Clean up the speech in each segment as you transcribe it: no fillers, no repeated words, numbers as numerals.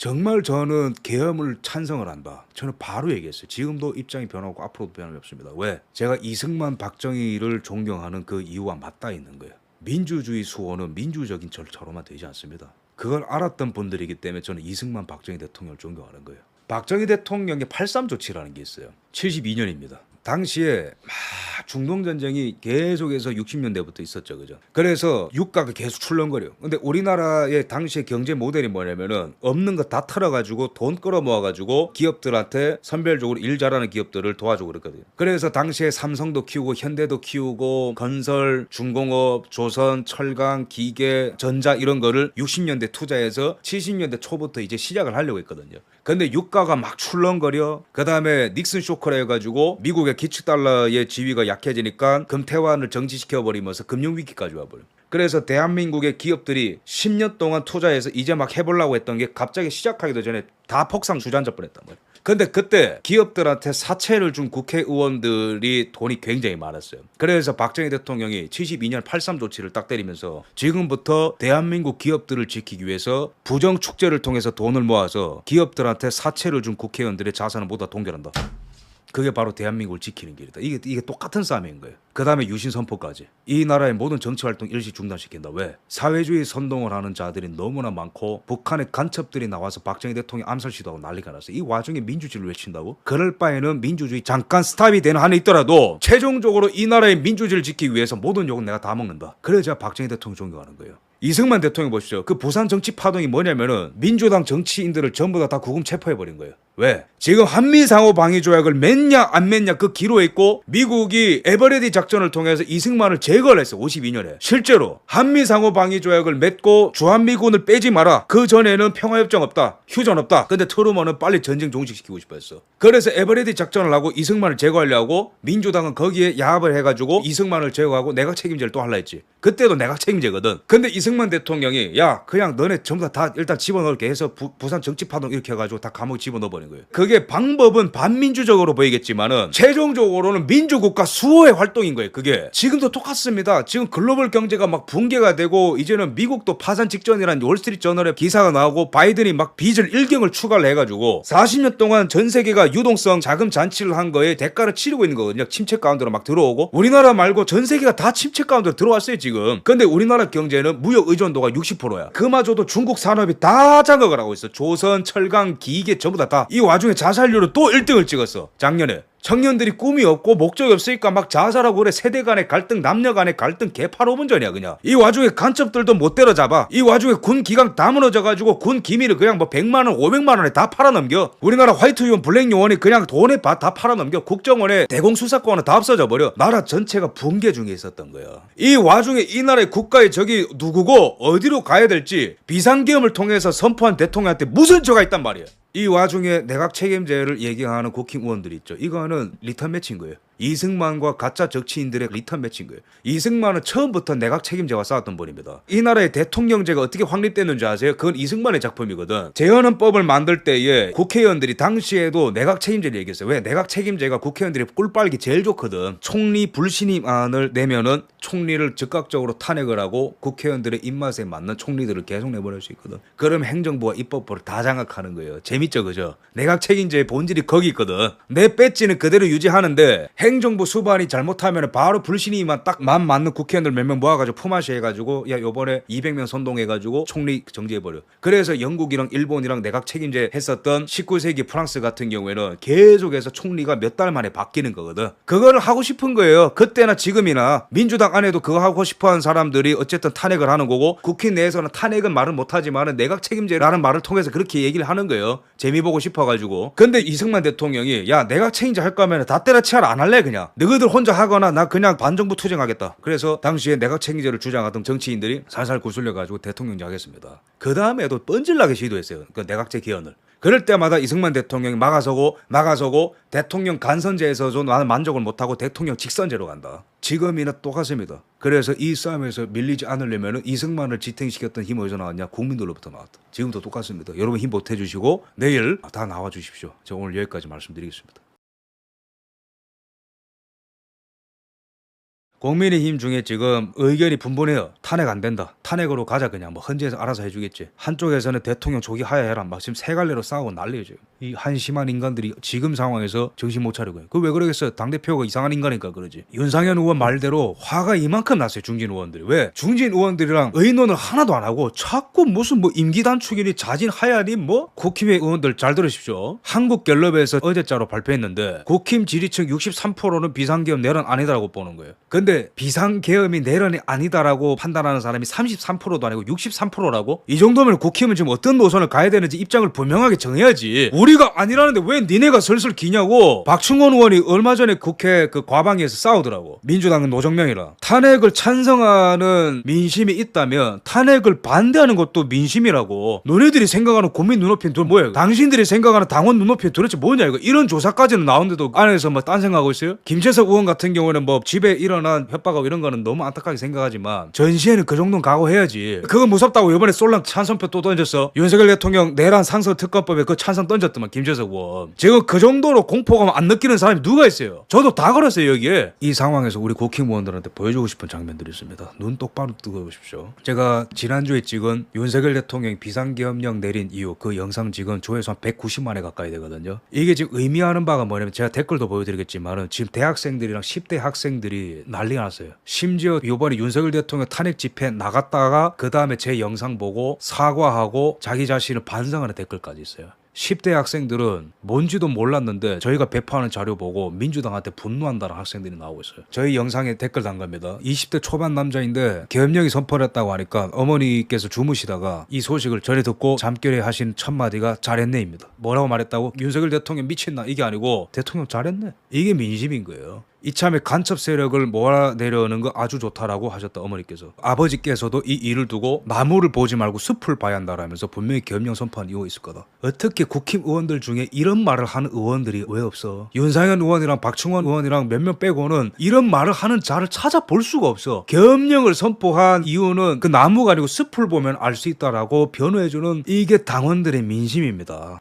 정말 저는 계엄을 찬성을 한다. 저는 바로 얘기했어요. 지금도 입장이 변하고 앞으로도 변함이 없습니다. 왜? 제가 이승만 박정희를 존경하는 그 이유와 맞닿아 있는 거예요. 민주주의 수호는 민주적인 절차로만 되지 않습니다. 그걸 알았던 분들이기 때문에 저는 이승만 박정희 대통령을 존경하는 거예요. 박정희 대통령의 8.3 조치라는 게 있어요. 72년입니다. 당시에 막 중동전쟁이 계속해서 60년대부터 있었죠. 그죠? 그래서 유가가 계속 출렁거려요. 근데 우리나라의 당시의 경제 모델이 뭐냐면은 없는 거 다 털어가지고 돈 끌어모아가지고 기업들한테 선별적으로 일 잘하는 기업들을 도와주고 그랬거든요. 그래서 당시에 삼성도 키우고 현대도 키우고 건설, 중공업, 조선, 철강, 기계, 전자 이런 거를 60년대 투자해서 70년대 초부터 이제 시작을 하려고 했거든요. 근데 유가가 막 출렁거려. 그 다음에 닉슨 쇼크라 해가지고 미국의 기축달러의 지위가 약해지니까 금태환을 정지시켜버리면서 금융위기까지 와버려. 그래서 대한민국의 기업들이 10년 동안 투자해서 이제 막 해보려고 했던 게 갑자기 시작하기도 전에 다 폭삭 주저앉아 버렸단 말이야. 근데 그때 기업들한테 사채를 준 국회의원들이 돈이 굉장히 많았어요. 그래서 박정희 대통령이 72년 8.3 조치를 딱 때리면서 지금부터 대한민국 기업들을 지키기 위해서 부정축제를 통해서 돈을 모아서 기업들한테 사채를 준 국회의원들의 자산을 모두 다 동결한다. 그게 바로 대한민국을 지키는 길이다. 이게 똑같은 싸움인 거예요. 그 다음에 유신 선포까지. 이 나라의 모든 정치 활동 일시 중단시킨다. 왜? 사회주의 선동을 하는 자들이 너무나 많고 북한의 간첩들이 나와서 박정희 대통령 암살 시도하고 난리가 났어요. 이 와중에 민주주의를 외친다고? 그럴 바에는 민주주의 잠깐 스탑이 되는 한에 있더라도 최종적으로 이 나라의 민주주의를 지키기 위해서 모든 욕은 내가 다 먹는다. 그래야 제가 박정희 대통령 존경하는 거예요. 이승만 대통령 보십시오. 그 부산 정치 파동이 뭐냐면은 민주당 정치인들을 전부 다 구금 체포해버린 거예요. 왜? 지금 한미상호 방위 조약을 맺냐 안 맺냐 그 기로에 있고 미국이 에버레디 작전을 통해서 이승만을 제거를 했어. 52년에. 실제로 한미상호 방위 조약을 맺고 주한미군을 빼지 마라. 그 전에는 평화협정 없다. 휴전 없다. 근데 트루먼은 빨리 전쟁 종식시키고 싶어 했어. 그래서 에버레디 작전을 하고 이승만을 제거하려고 민주당은 거기에 야합을 해가지고 이승만을 제거하고 내각 책임제를 또 하려 했지. 그때도 내각 책임제거든. 근데 이승만 대통령이 야 그냥 너네 전부 다 일단 집어넣을게 해서 부산 정치파동 이렇게 해가지고 다 감옥에 집어넣어버린 거예요. 그게 방법은 반민주적으로 보이겠지만은 최종적으로는 민주국가 수호의 활동인 거예요. 그게 지금도 똑같습니다. 지금 글로벌 경제가 막 붕괴가 되고 이제는 미국도 파산 직전이란 월스트리트저널에 기사가 나오고 바이든이 막 빚을 1경을 추가를 해가지고 40년 동안 전 세계가 유동성 자금 잔치를 한 거에 대가를 치르고 있는 거거든요. 침체 가운데로 막 들어오고 우리나라 말고 전 세계가 다 침체 가운데로 들어왔어요 지금. 근데 우리나라 경제는 무역 의존도가 60%야. 그마저도 중국 산업이 다 장악을 하고 있어. 조선, 철강, 기계 전부 다. 이 와중에 자살률은 또 1등을 찍었어. 작년에. 청년들이 꿈이 없고 목적이 없으니까 막 자살하고 그래. 세대 간의 갈등, 남녀 간의 갈등 개팔 5분 전이야 그냥. 이 와중에 간첩들도 못 때려잡아. 이 와중에 군 기강 다 무너져가지고 군 기밀을 그냥 뭐 100만원 500만원에 다 팔아넘겨. 우리나라 화이트 요원 블랙 요원이 그냥 돈에 다 팔아넘겨. 국정원에 대공수사권은 다 없어져 버려. 나라 전체가 붕괴 중에 있었던 거야. 이 와중에 이 나라의 국가의 적이 누구고 어디로 가야 될지 비상계엄을 통해서 선포한 대통령한테 무슨 죄가 있단 말이야. 이 와중에 내각 책임제를 얘기하는 국힘의원들이 있죠. 이거는 리턴 매치인 거예요. 이승만과 가짜 정치인들의 리턴 매치인 거예요. 이승만은 처음부터 내각 책임제와 싸웠던 분입니다. 이 나라의 대통령제가 어떻게 확립됐는지 아세요? 그건 이승만의 작품이거든. 재헌헌법을 만들 때에 국회의원들이 당시에도 내각 책임제를 얘기했어요. 왜? 내각 책임제가 국회의원들이 꿀빨기 제일 좋거든. 총리 불신임안을 내면은 총리를 즉각적으로 탄핵을 하고 국회의원들의 입맛에 맞는 총리들을 계속 내보낼 수 있거든. 그럼 행정부와 입법부를 다 장악하는 거예요. 재밌죠, 그죠? 내각 책임제의 본질이 거기 있거든. 내 배지는 그대로 유지하는데 행정부 수반이 잘못하면 바로 불신임만 딱 맘 맞는 국회의원들 몇 명 모아가지고 품앗이 해가지고 야 요번에 200명 선동해가지고 총리 정지해버려. 그래서 영국이랑 일본이랑 내각 책임제 했었던 19세기 프랑스 같은 경우에는 계속해서 총리가 몇 달 만에 바뀌는 거거든. 그거를 하고 싶은 거예요. 그때나 지금이나 민주당 안에도 그거 하고 싶어하는 사람들이 어쨌든 탄핵을 하는 거고 국회 내에서는 탄핵은 말을 못하지만 내각 책임제라는 말을 통해서 그렇게 얘기를 하는 거예요. 재미 보고 싶어가지고. 근데 이승만 대통령이 야 내각 책임제 할 거면 다 때려치라 안 할래 그냥. 너희들 혼자 하거나 나 그냥 반정부 투쟁하겠다. 그래서 당시에 내각 책임제를 주장하던 정치인들이 살살 구슬려가지고 대통령제 하겠습니다. 그 다음에도 뻔질나게 시도했어요. 그 내각제 개헌을. 그럴 때마다 이승만 대통령이 막아서고 대통령 간선제에서도 나는 만족을 못하고 대통령 직선제로 간다. 지금이나 똑같습니다. 그래서 이 싸움에서 밀리지 않으려면 이승만을 지탱시켰던 힘 어디서 나왔냐? 국민들로부터 나왔다. 지금도 똑같습니다. 여러분 힘 보태주시고 내일 다 나와주십시오. 저 오늘 여기까지 말씀드리겠습니다. 국민의힘 중에 지금 의견이 분분해요. 탄핵 안 된다. 탄핵으로 가자 그냥 뭐 헌재에서 알아서 해주겠지. 한쪽에서는 대통령 조기 하야해라. 막 지금 세 갈래로 싸우고 난리예요 지금. 이 한심한 인간들이 지금 상황에서 정신 못 차리고. 그 왜 그러겠어요? 당대표가 이상한 인간이니까 그러지. 윤상현 의원 말대로 화가 이만큼 났어요. 중진 의원들이. 왜? 중진 의원들이랑 의논을 하나도 안 하고 자꾸 무슨 뭐 임기 단축이니 자진 하야니 뭐 국힘의 의원들 잘 들으십시오. 한국갤럽에서 어제자로 발표했는데 국힘 지지층 63%는 비상계엄 내란 아니다라고 보는 거예요. 근데 비상계엄이 내란이 아니다라고 판단하는 사람이 33%도 아니고 63%라고? 이 정도면 국힘은 지금 어떤 노선을 가야 되는지 입장을 분명하게 정해야지. 우리가 아니라는데 왜 니네가 슬슬 기냐고. 박충원 의원이 얼마 전에 국회 그 과방위에서 싸우더라고. 민주당은 노정명이라. 탄핵을 찬성하는 민심이 있다면 탄핵을 반대하는 것도 민심이라고. 너네들이 생각하는 국민 눈높이는 뭐야? 당신들이 생각하는 당원 눈높이는 도대체 뭐냐 이거. 이런 조사까지는 나오는데도 안에서 뭐 딴 생각하고 있어요? 김재석 의원 같은 경우는 뭐 집에 일어난 협박하고 이런 거는 너무 안타깝게 생각하지만 전시에는 그 정도는 각오해야지. 그거 무섭다고 이번에 솔랑 찬성표 또 던졌어. 윤석열 대통령 내란 상서 특검법에 그 찬성 던졌더만 김재석 의원. 지금 그 정도로 공포감 안 느끼는 사람이 누가 있어요? 저도 다 걸었어요 여기에. 이 상황에서 우리 국힘 의원들한테 보여주고 싶은 장면들이 있습니다. 눈 똑바로 뜨고 보십시오. 제가 지난주에 찍은 윤석열 대통령이 비상계엄령 내린 이유 그 영상 지금 조회수 한 190만에 가까이 되거든요. 이게 지금 의미하는 바가 뭐냐면 제가 댓글도 보여드리겠지만은 지금 대학생들이랑 10대 학생들이 난리가 났어요. 심지어 이번에 윤석열 대통령 탄핵 집회 나갔다가 그 다음에 제 영상 보고 사과하고 자기 자신을 반성하는 댓글까지 있어요. 10대 학생들은 뭔지도 몰랐는데 저희가 배포하는 자료 보고 민주당한테 분노한다는 학생들이 나오고 있어요. 저희 영상에 댓글 단 겁니다. 20대 초반 남자인데 계엄령이 선포했다고 하니까 어머니께서 주무시다가 이 소식을 전해 듣고 잠결에 하신 첫마디가 잘했네입니다. 뭐라고 말했다고? 윤석열 대통령 미친나 이게 아니고 대통령 잘했네. 이게 민심인 거예요. 이참에 간첩 세력을 몰아내려는 거 아주 좋다라고 하셨다 어머니께서. 아버지께서도 이 일을 두고 나무를 보지 말고 숲을 봐야 한다라면서 분명히 계엄령 선포한 이유가 있을 거다. 어떻게 국힘 의원들 중에 이런 말을 하는 의원들이 왜 없어? 윤상현 의원이랑 박충원 의원이랑 몇몇 빼고는 이런 말을 하는 자를 찾아볼 수가 없어. 계엄령을 선포한 이유는 그 나무가 아니고 숲을 보면 알 수 있다라고 변호해주는 이게 당원들의 민심입니다.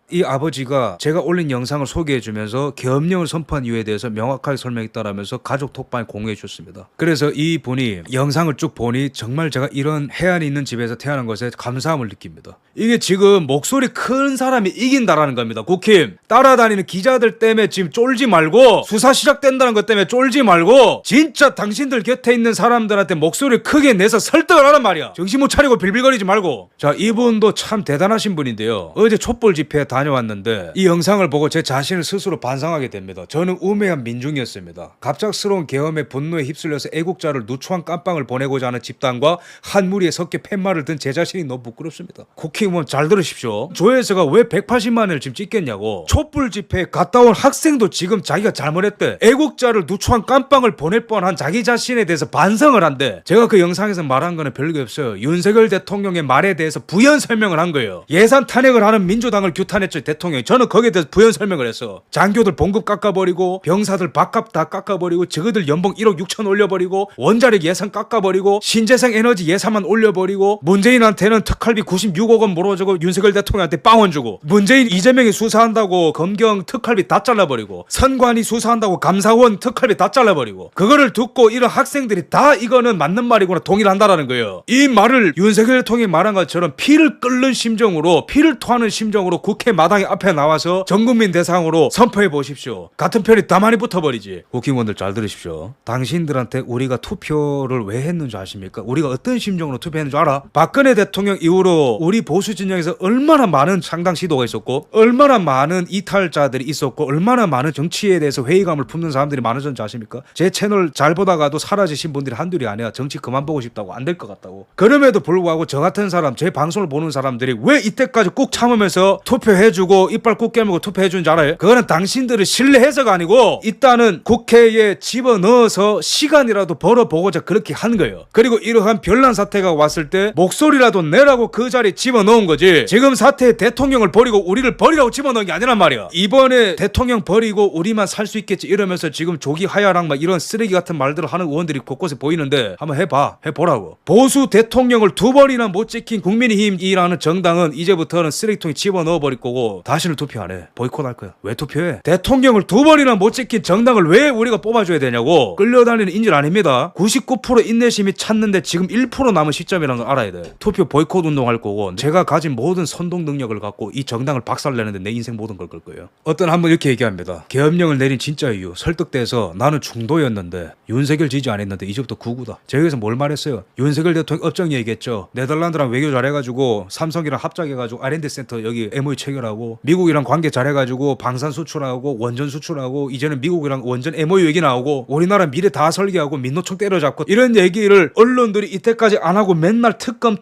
이 아버지가 제가 올린 영상을 소개해주면서 계엄령을 선포한 이유에 대해서 명확하게 설명했다라면서 가족 톡방에 공유해 주셨습니다. 그래서 이 분이 영상을 쭉 보니 정말 제가 이런 해안이 있는 집에서 태어난 것에 감사함을 느낍니다. 이게 지금 목소리 큰 사람이 이긴다라는 겁니다. 국힘 따라다니는 기자들 때문에 지금 쫄지 말고 수사 시작된다는 것 때문에 쫄지 말고 진짜 당신들 곁에 있는 사람들한테 목소리를 크게 내서 설득을 하란 말이야. 정신 못 차리고 빌빌거리지 말고. 자, 이분도 참 대단하신 분인데요. 어제 촛불 집회에 다녀왔는데 이 영상을 보고 제 자신을 스스로 반성하게 됩니다. 저는 우매한 민중이었습니다. 갑작스러운 계엄에 분노에 휩쓸려서 애국자를 누추한 깜빵을 보내고자 하는 집단과 한 무리에 섞여 팻말을 든 제 자신이 너무 부끄럽습니다. 국힘 의원 잘 들으십시오. 조회수가 왜 180만을 지금 찍겠냐고. 촛불 집회에 갔다 온 학생도 지금 자기가 잘못했대. 애국자를 누추한 깜빵을 보낼 뻔한 자기 자신에 대해서 반성을 한대. 제가 그 영상에서 말한 거는 별게 없어요. 윤석열 대통령의 말에 대해서 부연 설명을 한 거예요. 예산 탄핵을 하는 민주당을 규탄했죠 대통령이. 저는 거기에 대해서 부연 설명을 했어. 장교들 봉급 깎아버리고 병사들 밥값 다 깎아버리고 저거들 연봉 1억 6천 올려버리고 원자력 예산 깎아버리고 신재생 에너지 예산만 올려버리고 문재인한테는 특활비 96억 원 물어주고 윤석열 대통령한테 빵원 주고 문재인 이재명이 수사한다고 검경 특활비 다 잘라버리고 선관위 수사한다고 감사원 특활비 다 잘라버리고 그거를 듣고 이런 학생들이 다 이거는 맞는 말이구나 동의를 한다라는 거예요. 이 말을 윤석열 대통령이 말한 것처럼 피를 끓는 심정으로 피를 토하는 심정으로 국회 마당에 앞에 나와서 전국민 대상으로 선포해 보십시오. 같은 편이 다 많이 붙어버리지. 국힘원들 잘 들으십시오. 당신들한테 우리가 투표를 왜 했는지 아십니까? 우리가 어떤 심정으로 투표했는지 알아? 박근혜 대통령 이후로 우리 보수 진영에서 얼마나 많은 창당 시도가 있었고 얼마나 많은 이탈자들이 있었고 얼마나 많은 정치에 대해서 회의감을 품는 사람들이 많아졌는지 아십니까? 제 채널 잘 보다가도 사라지신 분들이 한둘이 아니야. 정치 그만 보고 싶다고 안 될 것 같다고. 그럼에도 불구하고 저 같은 사람 제 방송을 보는 사람들이 왜 이때까지 꾹 참으면서 투표해주고 이빨 꾹 깨물고 투표해준지 알아요? 그거는 당신들을 신뢰해서가 아니고 일단은 국회에 집어넣어서 시간이라도 벌어보고자 그렇게 한 거예요. 그리고 이러한 별난 사태가 왔을 때 목소리라도 내라고 그 자리에 집어넣은 거지. 지금 사태에 대통령을 버리고 우리를 버리라고 집어넣은 게 아니란 말이야. 이번에 대통령 버리고 우리만 살 수 있겠지 이러면서 지금 조기 하야랑 막 이런 쓰레기 같은 말들을 하는 의원들이 곳곳에 보이는데 한번 해보라고. 보수 대통령을 두 번이나 못 지킨 국민의힘이라는 정당은 이제부터는 쓰레기통에 집어넣어버릴 거고 보고 다시는 투표 안 해. 보이콧할 거야. 왜 투표해? 대통령을 2번이나 못 지킨 정당을 왜 우리가 뽑아줘야 되냐고. 끌려다니는 인질 아닙니다. 99% 인내심이 찼는데 지금 1% 남은 시점이라는 걸 알아야 돼. 투표 보이콧 운동할 거고 제가 가진 모든 선동 능력을 갖고 이 정당을 박살내는데 내 인생 모든 걸 걸 거예요. 어떤 한 분 이렇게 얘기합니다. 계엄령을 내린 진짜 이유 설득돼서 나는 중도였는데 윤석열 지지 안 했는데 이제부터 구구다. 제가 여기서 뭘 말했어요? 윤석열 대통령 업적 얘기했죠. 네덜란드랑 외교 잘해가지고 삼성이랑 합작해가지고 R&D 센터 여기 MOU 체결하고 미국이랑 관계 잘해가지고 방산 수출하고 원전 수출하고 이제는 미국이랑 원전 MOU 얘기 나오고 우리나라 미래 다 설계하고 민노총 때려잡고 이런 얘기를 언론들이 이때까지 안 하고 맨날 특검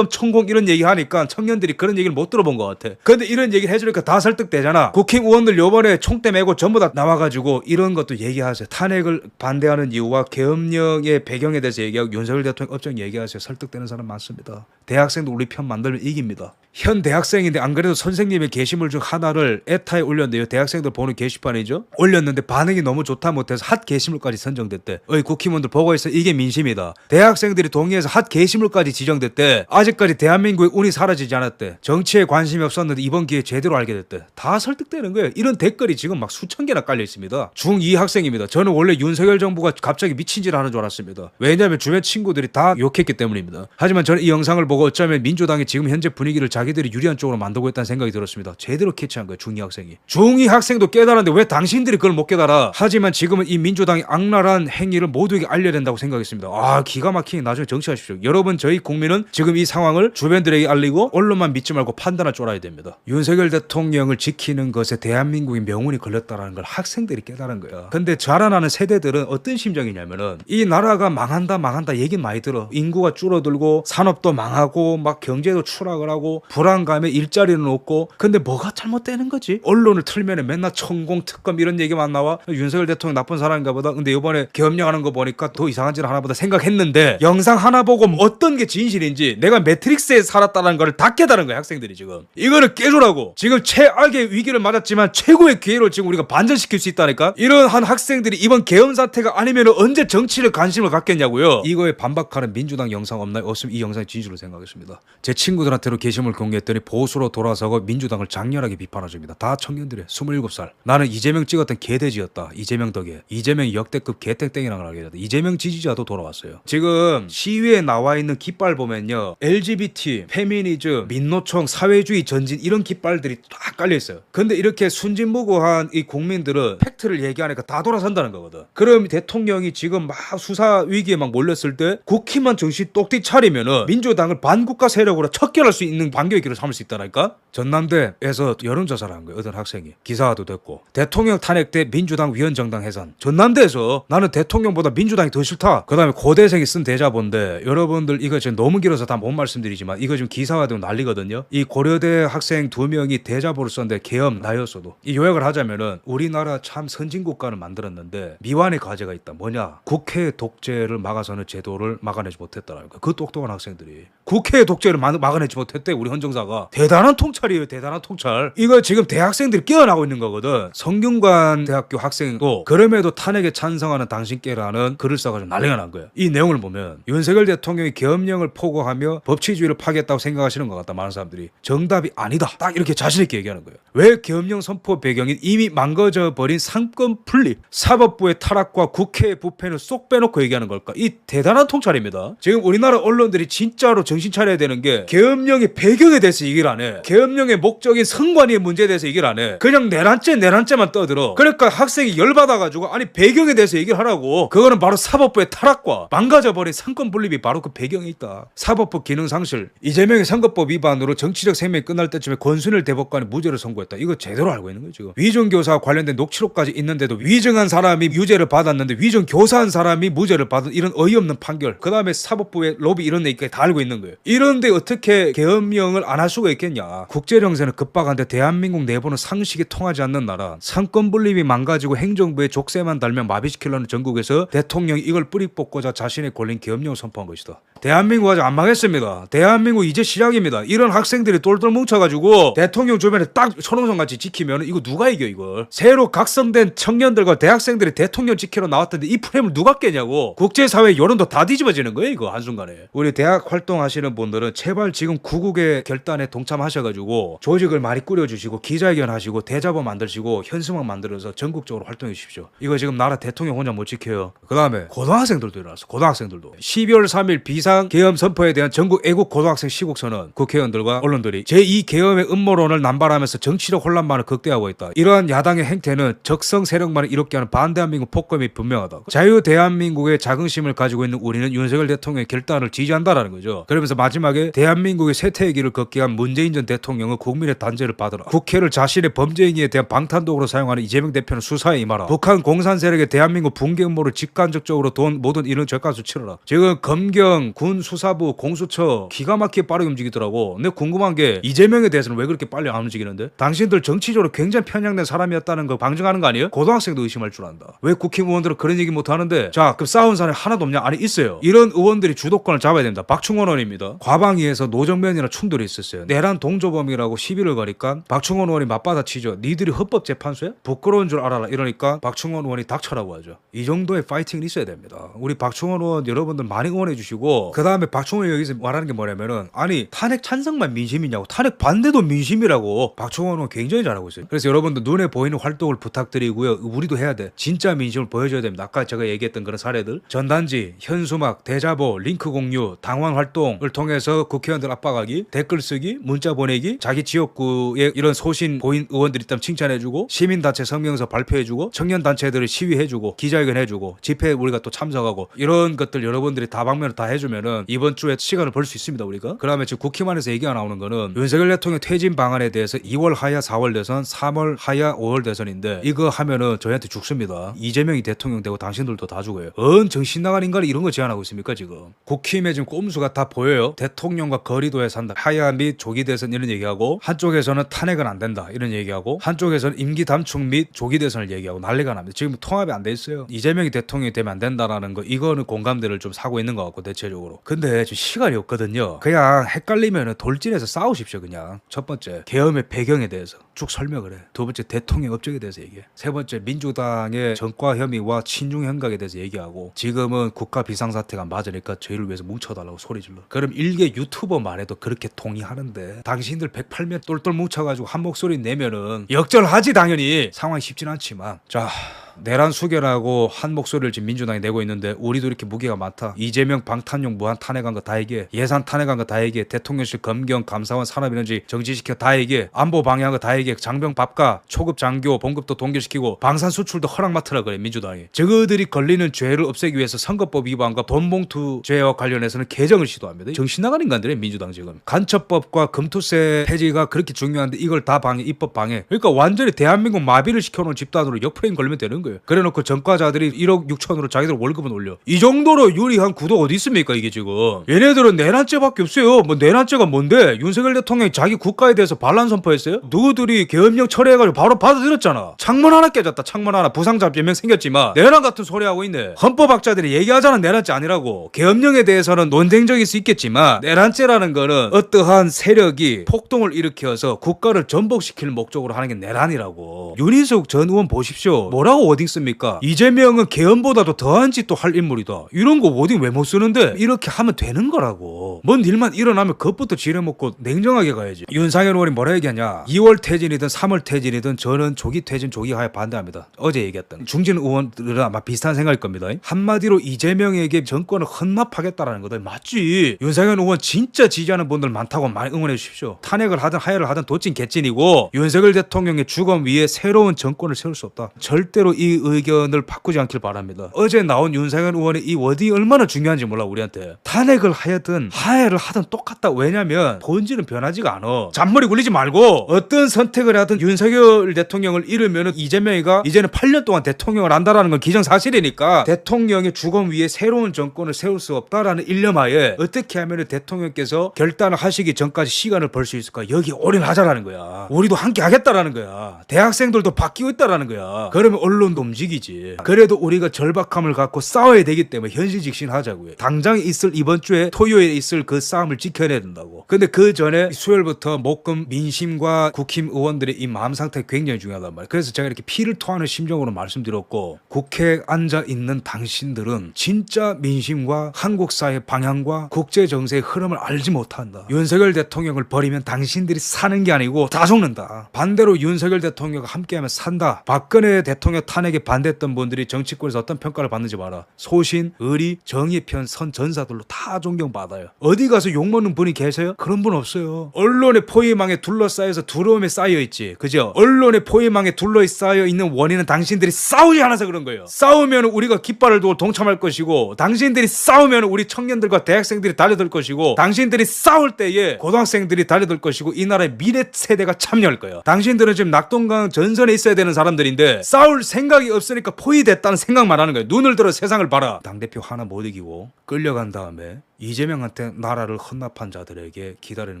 천공 이런 얘기 하니까 청년들이 그런 얘기를 못 들어본 것 같아. 근데 이런 얘기를 해주니까 다 설득되잖아. 국힘의원들 요번에 총대 메고 전부 다 나와가지고 이런 것도 얘기하세요. 탄핵을 반대하는 이유와 계엄령의 배경에 대해서 얘기하고 윤석열 대통령 업적 얘기하세요. 설득되는 사람 많습니다. 대학생도 우리 편 만들면 이깁니다. 현 대학생인데 안 그래도 선생님의 게시물 중 하나를 에타에 올렸는데요. 대학생들 보는 게시판이죠. 올렸는데 반응이 너무 좋다 못해서 핫 게시물까지 선정됐대. 어이 국힘원들 보고 있어. 이게 민심이다. 대학생들이 동의해서 핫 게시물까지 지정됐대. 아직까지 대한민국의 운이 사라지지 않았대. 정치에 관심이 없었는데 이번 기회에 제대로 알게 됐대. 다 설득되는 거예요. 이런 댓글이 지금 막 수천 개나 깔려 있습니다. 중2 학생입니다. 저는 원래 윤석열 정부가 갑자기 미친 짓을 하는 줄 알았습니다. 왜냐하면 주변 친구들이 다 욕했기 때문입니다. 하지만 저는 이 영상을 보고 어쩌면 민주당이 지금 현재 분위기를 자기들이 유리한 쪽으로 만들고 있다는 생각이 들었습니다. 제대로 캐치한 거예요. 중2 학생이. 중2 학생도 깨달았는데 왜 당신들이 그걸 못 깨달아? 하지만 지금은 이 민주당이 악랄한 행위를 모두에게 알려야 된다고 생각했습니다. 아 기가 막히게 나중에 정치하십시오. 여러분 저희 국민은 지금 이 상황을 주변들에게 알리고 언론만 믿지 말고 판단할 줄 알아야 됩니다. 윤석열 대통령을 지키는 것에 대한민국의 명운이 걸렸다는 걸 학생들이 깨달은 거야. 근데 자라나는 세대들은 어떤 심정이냐면은 이 나라가 망한다 얘기 많이 들어. 인구가 줄어들고 산업도 망하고 막 경제도 추락을 하고 불안감에 일자리는 없고 근데 뭐가 잘못되는 거지? 언론을 틀면은 맨날 천공 특검 이런 얘기만 나와. 윤석열 대통령 나쁜 사람인가 보다. 근데 이번에 계엄령 하는 거 보니까 더 이상한 짓을 하나 보다 생각했는데 영상 하나 보고 어떤 게 진실인지 내가 매트릭스에 살았다는 걸 다 깨달은 거야 학생들이 지금. 이거를 깨주라고. 지금 최악의 위기를 맞았지만 최고의 기회를 지금 우리가 반전시킬 수 있다니까. 이런 한 학생들이 이번 계엄 사태가 아니면 언제 정치를 관심을 갖겠냐고요. 이거에 반박하는 민주당 영상 없나요? 없으면 이 영상이 진실로 생각했습니다. 제 친구들한테로 게시물 공개했더니 보수로 돌아서고 민주당을 장렬하게 비판하십니다. 다 청년들이에요. 27살. 나는 이재명 찍었던 개돼지였다. 이재명 덕에. 이재명이 역대급 개땡땡이라는 걸 알게 됐다. 이재명 지지자도 돌아왔어요. 지금 시위에 나와 있는 깃발 보면요. LGBT, 페미니즘, 민노총, 사회주의 전진 이런 깃발들이 딱 깔려있어요. 근데 이렇게 순진무구한 이 국민들은 팩트를 얘기하니까 다 돌아선다는 거거든. 그럼 대통령이 지금 막 수사 위기에 막 몰렸을 때 국힘만 정신 똑띠 차리면은 민주당을 반국가 세력으로 척결할 수 있는 반격의 길을 삼을 수 있다니까. 전남대에서 여론조사를 한 거예요. 어떤 학생이. 기사화도 됐고. 대통령 탄핵 때 민주당 위원정당 해산. 전남대에서 나는 대통령보다 민주당이 더 싫다. 그 다음에 고대생이 쓴 대자본데 여러분들 이거 지금 너무 길어서 다 못 말씀드리지만 이거 지금 기사화되고 난리거든요. 이 고려대 학생 2명이 대자보를 썼는데 계엄 나였어도 이 요약을 하자면은 우리나라 참 선진국가를 만들었는데 미완의 과제가 있다. 뭐냐? 국회 독재를 막아서는 제도를 막아내지 못했다는 거야. 그 똑똑한 학생들이 국회 독재를 막아내지 못했대. 우리 헌정사가. 대단한 통찰이에요. 대단한 통찰. 이거 지금 대학생들이 깨어나고 있는 거거든. 성균관 대학교 학생도 그럼에도 탄핵에 찬성하는 당신께라는 글을 써가지고 난리가 난 거야. 이 내용을 보면 윤석열 대통령이 계엄령을 포고하며 법치주의를 파겠다고 생각하시는 것 같다. 많은 사람들이. 정답이 아니다. 딱 이렇게 자신있게 얘기하는 거예요. 왜 계엄령 선포 배경인 이미 망가져 버린 상권 분립, 사법부의 타락과 국회의 부패는 쏙 빼놓고 얘기하는 걸까? 이 대단한 통찰입니다. 지금 우리나라 언론들이 진짜로 정신 차려야 되는 게 계엄령의 배경에 대해서 얘기를 안 해. 계엄령의 목적인 선관위의 문제에 대해서 얘기를 안 해. 그냥 내란죄만 떠들어. 그러니까 학생이 열받아가지고 아니 배경에 대해서 얘기를 하라고. 그거는 바로 사법부의 타락과 망가져버린 상권 분립이 바로 그 배경에 있다. 사법부 기능 상실. 이재명의 선거법 위반으로 정치적 생명이 끝날 때쯤에 권순일 대법관이 무죄를 선고했다. 이거 제대로 알고 있는 거예요 지금. 위정교사와 관련된 녹취록까지 있는데도 위정한 사람이 유죄를 받았는데 위정교사한 사람이 무죄를 받은 이런 어이없는 판결. 그 다음에 사법부의 로비 이런 얘기까지 다 알고 있는 거예요. 이런데 어떻게 계엄령을 안 할 수가 있겠냐. 국제정세는 급박한데 대한민국 내부는 상식이 통하지 않는 나라. 상권 분립이 망가지고 행정부의 족쇄만 달면 마비시키려는 전국에서 대통령이 이걸 뿌리 뽑고자 자신의 권리인 계엄령을 선포한 것이다. 대한민국 아직 안 망했습니다. 대한민국 이제 시작입니다. 이런 학생들이 똘똘 뭉쳐가지고 대통령 주변에 딱 선홍성같이 지키면 이거 누가 이겨 이걸. 새로 각성된 청년들과 대학생들이 대통령 지키러 나왔던데 이 프레임을 누가 깨냐고. 국제사회 여론도 다 뒤집어지는 거예요 이거 한순간에. 우리 대학 활동하시는 분들은 제발 지금 구국의 결단에 동참하셔가지고 조직을 많이 꾸려주시고 기자회견 하시고 대자보 만드시고 현수막 만들어서 전국적으로 활동해 주십시오. 이거 지금 나라 대통령 혼자 못 지켜요. 그 다음에 고등학생들도 일어났어. 고등학생들도 12월 3일 비상계엄 선포에 대한 전국 애국 고등학생 시국선언 국회의원들과 언론들이 제2계엄의 음모론을 남발하면서 정치적 혼란만을 극대화하고 있다. 이러한 야당의 행태는 적성 세력만을 이롭게 하는 반대한민국 폭거임이 분명하다. 자유 대한민국의 자긍심을 가지고 있는 우리는 윤석열 대통령의 결단을 지지한다라는 거죠. 그러면서 마지막에 대한민국의 쇠퇴의 길을 걷게 한 문재인 전 대통령은 국민의 단죄를 받으라. 국회를 자신의 범죄 행위에 대한 방탄독으로 사용하는 이재명 대표는 수사에 임하라. 북한 공산 세력의 대한민국 붕괴 음모를 직간접적으로 돈 모든 이런 절가수 치러라. 지금 검경, 군, 수사부, 공수처 기가 막히게 빠르게 움직이더라고. 근데 궁금한 게 이재명에 대해서는 왜 그렇게 빨리 안 움직이는데? 당신들 정치적으로 굉장히 편향된 사람이었다는 거 방증하는 거 아니에요? 고등학생도 의심할 줄 안다. 왜 국회의원들은 그런 얘기 못 하는데? 자, 그럼 싸운 사람이 하나도 없냐? 아니 있어요. 이런 의원들이 주도권을 잡아야 됩니다. 박충원 의원입니다. 과방위에서 노정면이랑 충돌이 있었어요. 내란 동조범이라고 시비를 거니까 박충원 의원이 맞받아치죠. 니들이 헌법재판소야? 부끄러운 줄 알아라 이러니까 박충원 의원이 닥쳐라고 하죠. 이 정도의 파이팅이 있어야 됩니다. 우리 박충원 의원 여러분들 많이 응원해 주시고, 그 다음에 박충원 의원이 여기서 말하는 게 뭐냐면은, 아니 탄핵 찬성만 민심이냐고, 탄핵 반대도 민심이라고. 박충원 의원 굉장히 잘하고 있어요. 그래서 여러분들 눈에 보이는 활동을 부탁드리고요. 우리도 해야 돼. 진짜 민심을 보여줘야 됩니다. 아까 제가 얘기했던 그런 사례들, 전단지, 현수막, 대자보, 링크 공유, 당원 활동을 통해서 국회의원들 압박하기, 댓글 쓰기, 문자 보내기, 자기 지역구에 이런 소신 보인 의원들 있다면 칭찬해주고, 시민단체 성명서 발표해주고, 청년단체들을 시위해주고, 기자회견 해주고, 집회에 우리가 또 참석하고, 이런 것들 여러분들이 다방면을 다 해주면은 이번 주에 시간을 벌 수 있습니다. 우리가. 그다음에 지금 국힘안에서 얘기가 나오는 거는 윤석열 대통령 퇴진 방안에 대해서 2월 하야 4월 대선, 3월 하야 5월 대선인데 이거 하면은 저희한테 죽습니다. 이재명이 대통령 되고 당신들도 다 죽어요. 정신 나간 인간이 이런 거 제안하고 있습니까 지금? 국힘에 지금 꼼수가 다 보여요. 대통령과 거리도에 산다. 하야 및 조기 대선 이런 얘기하고, 한쪽에서는 탄핵은 안 된다 이런 얘기하고, 한쪽에서는 임기 단축 및 조기 대선을 얘기하고 난리가 납니다. 지금 통합이 안 돼 있어요. 이재명이 대통령이 되면 안 된다라는 거, 이거는 공감대를 좀 사고 있는 것 같고 대체적으로. 근데 지금 시간이 없거든요. 그냥 헷갈리면 돌진해서 싸우십시오. 그냥 첫 번째 계엄의 배경에 대해서 쭉 설명을 해. 두 번째 대통령 업적에 대해서 얘기해. 세 번째 민주당의 전과 혐의와 친중 현각에 대해서 얘기하고, 지금은 국가 비상사태가 맞으니까 저희를 위해서 뭉쳐달라고 소리 질러. 그럼 일개 유튜버만 해도 그렇게 동의하는데 당신들 108면 똘똘 뭉쳐가지고 한 목소리 내면은 역전하지. 당연히 상황이 쉽진 않지만. 자, 내란 수결하고 한 목소리를 지금 민주당이 내고 있는데 우리도 이렇게 무게가 많다. 이재명 방탄용 무한 탄핵한 거 다 얘기해. 예산 탄핵한 거 다 얘기해. 대통령실 검경 감사원 산업인원지 정지시켜 다 얘기해. 안보 방해한 거 다 얘기해. 장병 밥가 초급 장교 봉급도 동결시키고 방산 수출도 허락 맡으라 그래 민주당이. 저거들이 걸리는 죄를 없애기 위해서 선거법 위반과 돈봉투 죄와 관련해서는 개정을 시도합니다. 정신 나간 인간들이에요 민주당. 지금 간첩법과 금투세 폐지가 그렇게 중요한데 이걸 다 방해, 입법 방해. 그러니까 완전히 대한민국 마비를 시켜놓은 집단으로 역프레임 걸면 되는 거예요. 그래놓고 전과자들이 1억 6천으로 자기들 월급은 올려. 이 정도로 유리한 구도가 어디 있습니까 이게 지금. 얘네들은 내란죄밖에 없어요. 뭐 내란죄가 뭔데? 윤석열 대통령이 자기 국가에 대해서 반란 선포했어요? 누구들이 계엄령 철회해가지고 바로 받아들였잖아. 창문 하나 깨졌다. 창문 하나. 부상자몇 명 생겼지만 내란 같은 소리 하고 있네. 헌법학자들이 얘기하자는 내란죄 아니라고. 계엄령에 대해서는 논쟁적일 수 있겠지만 내란죄라는 거는 어떠한 세력이 폭동을 일으켜서 국가를 전복시킬 목적으로 하는 게 내란이라고. 윤희숙 전 의원 보십시오. 뭐라고 워딩 씁니까? 이재명은 계엄보다도 더한 짓도 할 인물이다. 이런 거 워딩 왜 못 쓰는데? 이렇게 하면 되는 거라고. 뭔 일만 일어나면 그것부터 지려먹고 냉정하게 가야지. 윤상현 의원이 뭐라 얘기하냐. 2월 퇴진이든 3월 퇴진이든 저는 조기 퇴진 조기 하에 반대합니다. 어제 얘기했던 중진 의원들은 아마 비슷한 생각일 겁니다. 한마디로 이재명에게 정권을 헌납하겠다라는 거다. 맞지. 윤상현 의원 진짜 지지하는 분들 많다고 많이 응원해 주십시오. 탄핵을 하든 하야를 하든 도찐 개찐이고 윤석열 대통령의 주검 위에 새로운 정권을 세울 수 없다. 절대로 이 의견을 바꾸지 않길 바랍니다. 어제 나온 윤상현 의원의 이 워딩이 얼마나 중요한지 몰라 우리한테. 탄핵을 하여든 하야를 하든 똑같다. 왜냐면 본질은 변하지가 않아. 잔머리 굴리지 말고 어떤 선택을 하든 윤석열 대통령을 잃으면 이재명이가 이제는 8년 동안 대통령을 한다라는 건 기정사실이니까 대통령의 주검 위에 새로운 정권을 세울 수 없다라는 일념하에 어떻게 하면 대통령께서 결단을 하시기 전까지 시간을 벌 수 있을까. 여기 올인하자라는 거야. 우리도 함께 하겠다라는 거야. 대학생들도 바뀌고 있다라는 거야. 그러면 언론 언론도 움직이지. 그래도 우리가 절박함을 갖고 싸워야 되기 때문에 현실 직신하자고요. 당장 있을 이번 주에 토요일에 있을 그 싸움을 지켜내야 된다고. 근데 그 전에 수요일부터 목금 민심과 국힘 의원들의 이 마음 상태가 굉장히 중요하단 말이에요. 그래서 제가 이렇게 피를 토하는 심정으로 말씀드렸고, 국회에 앉아 있는 당신들은 진짜 민심과 한국 사회 방향과 국제 정세의 흐름을 알지 못한다. 윤석열 대통령을 버리면 당신들이 사는 게 아니고 다 죽는다. 반대로 윤석열 대통령과 함께하면 산다. 박근혜 대통령 탄핵에 반대했던 분들이 정치권에서 어떤 평가를 받는지 봐라. 소신, 의리, 정의의 편 선 전사들로 다 존경받아요. 어디 가서 욕먹는 분이 계세요? 그런 분 없어요. 언론의 포위망에 둘러싸여서 두려움에 쌓여있지. 그죠? 언론의 포위망에 둘러싸여 있는 원인은 당신들이 싸우지 않아서 그런 거예요. 싸우면 우리가 깃발을 두고 동참할 것이고, 당신들이 싸우면 우리 청년들과 대학생들이 달려들 것이고, 당신들이 싸울 때에 고등학생들이 달려들 것이고, 이 나라의 미래 세대가 참여할 거예요. 당신들은 지금 낙동강 전선에 있어야 되는 사람들인데 싸울 생각이 없으니까 포위됐다는 생각만 하는 거예요. 눈을 들어 세상을 봐라. 당대표 하나 못 이기고 끌려간 다음에 이재명한테 나라를 헌납한 자들에게 기다리는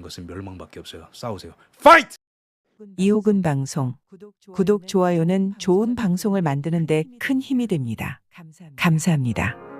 것은 멸망밖에 없어요. 싸우세요. 파이트! 이호근 방송 구독, 좋아요는 좋은 방송을 만드는 데 큰 힘이 됩니다. 감사합니다.